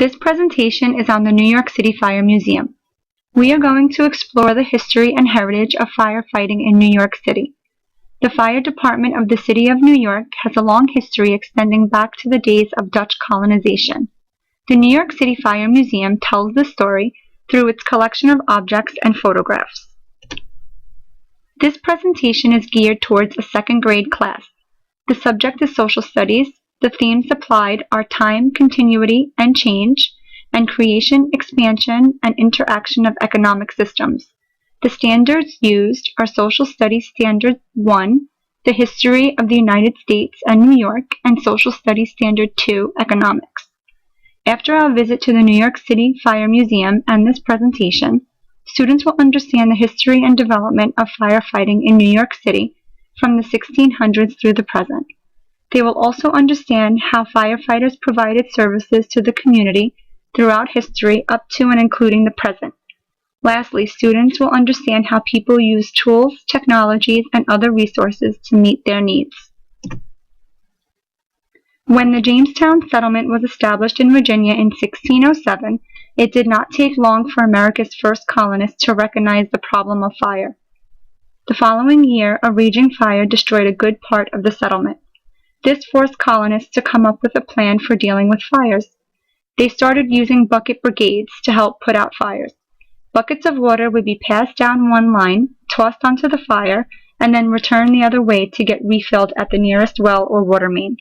This presentation is on the New York City Fire Museum. We are going to explore the history and heritage of firefighting in New York City. The fire department of the City of New York has a long history extending back to the days of Dutch colonization. The New York City Fire Museum tells the story through its collection of objects and photographs. This presentation is geared towards a second grade class. The subject is social studies. The themes applied are time, continuity, and change, and creation, expansion, and interaction of economic systems. The standards used are Social Studies Standard 1, the history of the United States and New York, and Social Studies Standard 2, economics. After our visit to the New York City Fire Museum and this presentation, students will understand the history and development of firefighting in New York City from the 1600s through the present. They will also understand how firefighters provided services to the community throughout history up to and including the present. Lastly, students will understand how people use tools, technologies, and other resources to meet their needs. When the Jamestown settlement was established in Virginia in 1607, it did not take long for America's first colonists to recognize the problem of fire. The following year, a raging fire destroyed a good part of the settlement. This forced colonists to come up with a plan for dealing with fires. They started using bucket brigades to help put out fires. Buckets of water would be passed down one line, tossed onto the fire, and then returned the other way to get refilled at the nearest well or water main.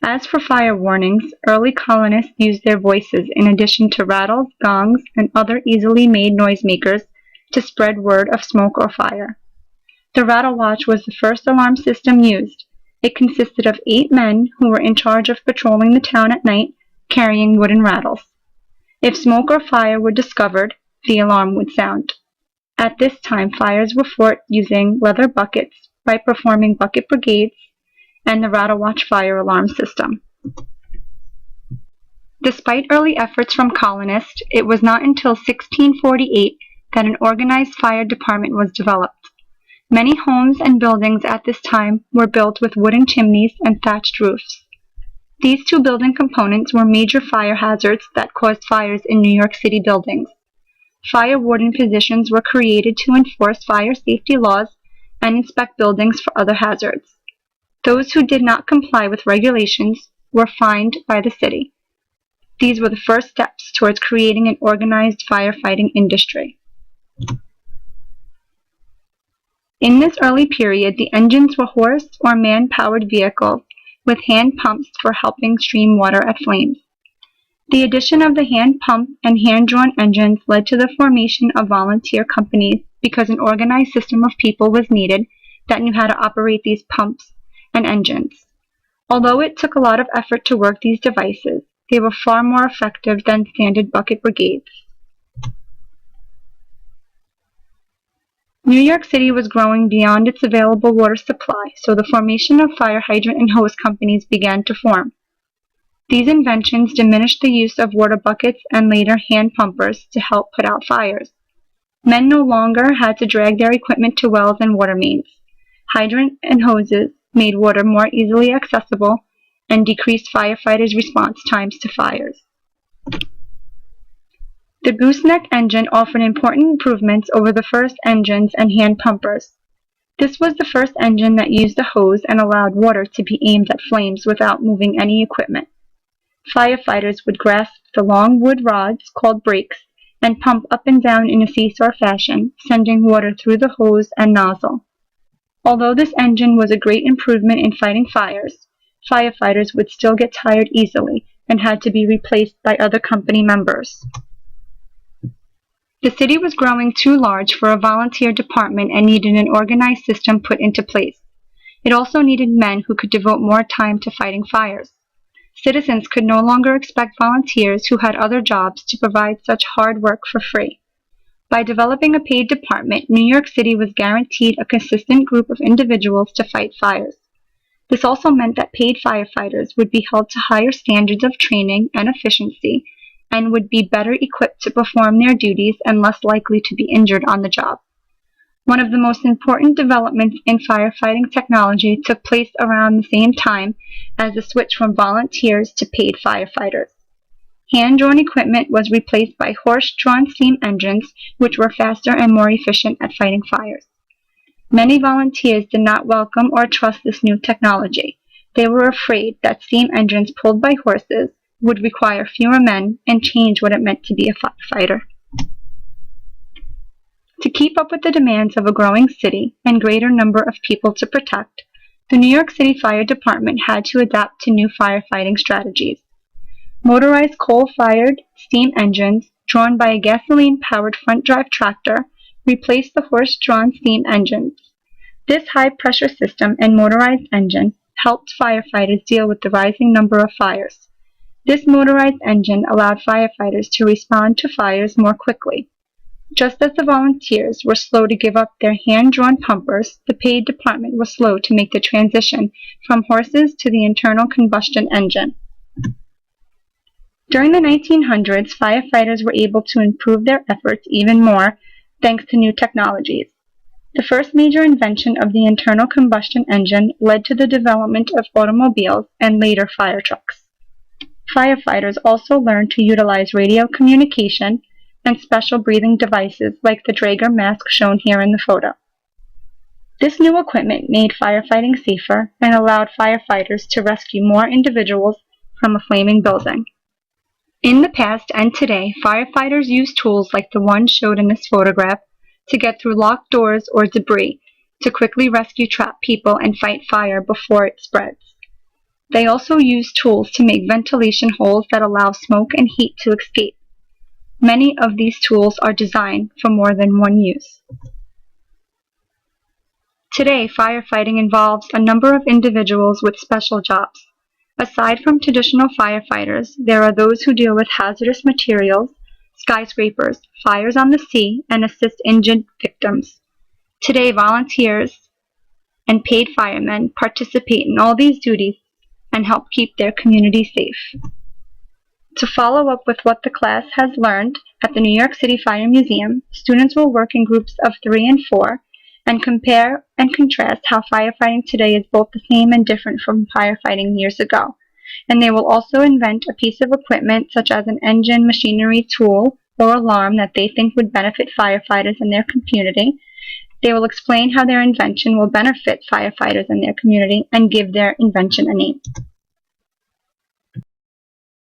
As for fire warnings, early colonists used their voices in addition to rattles, gongs, and other easily made noisemakers to spread word of smoke or fire. The rattle watch was the first alarm system used. It consisted of 8 men who were in charge of patrolling the town at night, carrying wooden rattles. If smoke or fire were discovered, the alarm would sound. At this time, fires were fought using leather buckets by performing bucket brigades and the rattle watch fire alarm system. Despite early efforts from colonists, it was not until 1648 that an organized fire department was developed. Many homes and buildings at this time were built with wooden chimneys and thatched roofs. These two building components were major fire hazards that caused fires in New York City buildings. Fire warden positions were created to enforce fire safety laws and inspect buildings for other hazards. Those who did not comply with regulations were fined by the city. These were the first steps towards creating an organized firefighting industry. In this early period, the engines were horse or man-powered vehicles with hand pumps for helping stream water at flames. The addition of the hand pump and hand-drawn engines led to the formation of volunteer companies because an organized system of people was needed that knew how to operate these pumps and engines. Although it took a lot of effort to work these devices, they were far more effective than standard bucket brigades. New York City was growing beyond its available water supply, so the formation of fire hydrant and hose companies began to form. These inventions diminished the use of water buckets and later hand pumpers to help put out fires. Men no longer had to drag their equipment to wells and water mains. Hydrants and hoses made water more easily accessible and decreased firefighters' response times to fires. The gooseneck engine offered important improvements over the first engines and hand pumpers. This was the first engine that used a hose and allowed water to be aimed at flames without moving any equipment. Firefighters would grasp the long wood rods, called brakes, and pump up and down in a seesaw fashion, sending water through the hose and nozzle. Although this engine was a great improvement in fighting fires, firefighters would still get tired easily and had to be replaced by other company members. The city was growing too large for a volunteer department and needed an organized system put into place. It also needed men who could devote more time to fighting fires. Citizens could no longer expect volunteers who had other jobs to provide such hard work for free. By developing a paid department, New York City was guaranteed a consistent group of individuals to fight fires. This also meant that paid firefighters would be held to higher standards of training and efficiency and would be better equipped to perform their duties and less likely to be injured on the job. One of the most important developments in firefighting technology took place around the same time as the switch from volunteers to paid firefighters. Hand-drawn equipment was replaced by horse-drawn steam engines, which were faster and more efficient at fighting fires. Many volunteers did not welcome or trust this new technology. They were afraid that steam engines pulled by horses would require fewer men and change what it meant to be a firefighter. To keep up with the demands of a growing city and greater number of people to protect, the New York City Fire Department had to adapt to new firefighting strategies. Motorized coal-fired steam engines, drawn by a gasoline-powered front-drive tractor, replaced the horse-drawn steam engines. This high-pressure system and motorized engine helped firefighters deal with the rising number of fires. This motorized engine allowed firefighters to respond to fires more quickly. Just as the volunteers were slow to give up their hand-drawn pumpers, the paid department was slow to make the transition from horses to the internal combustion engine. During the 1900s, firefighters were able to improve their efforts even more thanks to new technologies. The first major invention of the internal combustion engine led to the development of automobiles and later fire trucks. Firefighters also learned to utilize radio communication and special breathing devices like the Draeger mask shown here in the photo. This new equipment made firefighting safer and allowed firefighters to rescue more individuals from a flaming building. In the past and today, firefighters use tools like the one showed in this photograph to get through locked doors or debris, to quickly rescue trapped people and fight fire before it spreads. They also use tools to make ventilation holes that allow smoke and heat to escape. Many of these tools are designed for more than one use. Today, firefighting involves a number of individuals with special jobs. Aside from traditional firefighters, there are those who deal with hazardous materials, skyscrapers, fires on the sea, and assist injured victims. Today, volunteers and paid firemen participate in all these duties and help keep their community safe. To follow up with what the class has learned at the New York City Fire Museum, students will work in groups of 3 and 4 and compare and contrast how firefighting today is both the same and different from firefighting years ago. And they will also invent a piece of equipment such as an engine, machinery, tool, or alarm that they think would benefit firefighters in their community. They will explain how their invention will benefit firefighters in their community and give their invention a name.